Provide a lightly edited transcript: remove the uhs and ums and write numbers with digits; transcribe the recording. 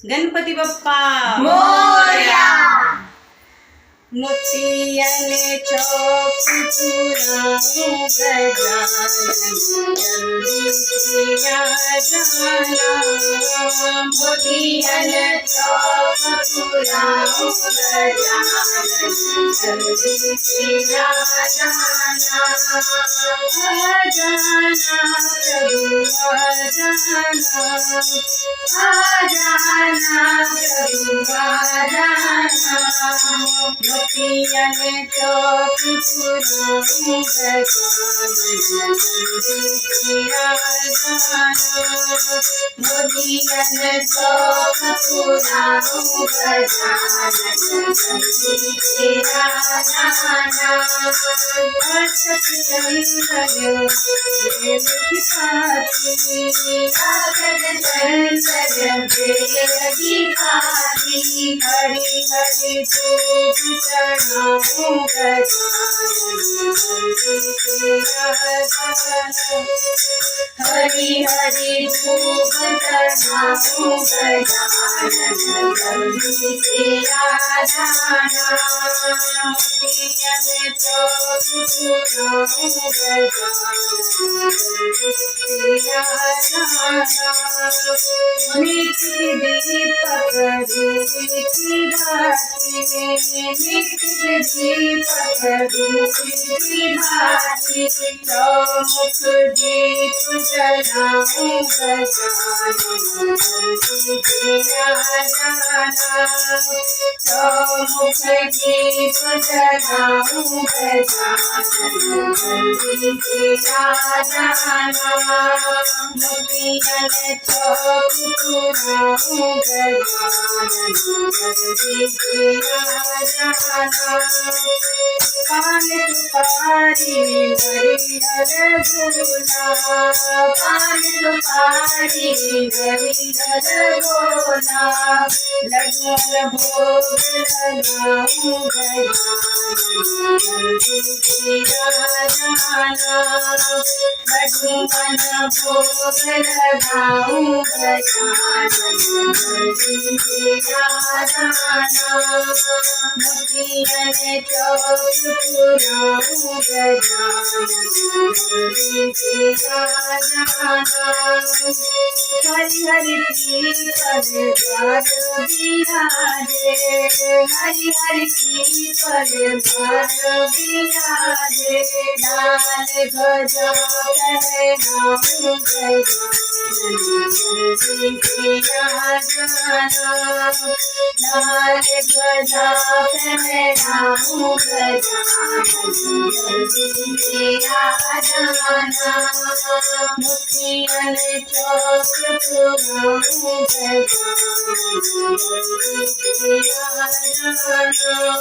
ગણપતિ બપ્પા મોરયા. મોતી અને ચોક પુરાણું ગજાનન જલ્દીથી આ જાના. મોતી અને ચોક પુરાણું ગજાનન જલ્દીથી આ જાના. આજાના પ્રભુ આજાના પ્રભુ આજાના. મોતી અને ચોક પુરાણું ગજાનન જલ્દીથી આ જાના. મોતી અને ચોક પુરાણું ગજાનન જલ્દીથી આ જાના. હરી હરી ધૂપ ચઢાવું ગજાનન. હરી હરી ધૂપ ચઢાવું ગજાનન જલ્દીથી આ જાના. મોતી અને ચોક પુરાણું ગજાનન જલ્દીથી આ જાના. મીઠી દીપક રૂપી ભાતી મીઠી દીપક રૂપી ભાતી. ચોમુખ દીપ જલાવું ગજાનન જલ્દીથી આ જાના. ચોમુખ દીપ જલાવું ગજાનન જલ્દીથી આ જાના. મોતી અને ચોક પુરાણું ગજાનન જલ્દીથી આ જાના. પાન સુપારી હરિહર ભોલા. પાન સુપારી હરિહર ભોલા. લગ્ન ભોગ લગાવું ગજાનન જલ્દીથી આ જાના. લઘુમન ભોગ લગાવું ગજાનન જલ્દીથી આ જાના. મોતી અને ચોક પુરાણું ગજાનન જલ્દીથી આ જાના. હરી હરી પીપલ દ્વાર બિરાજે. હરી હરી પીપલ દ્વાર બિરાજે. લાલ ધજા પહેરાવું ગજાનન જલ્દીથી આ જાના. લાલ ધજા પહેરાવું ગજાનન જલ્દીથી આ જાના. મોતી અને ચોક પુરાણું ગજાનન જલ્દીથી આ જાના.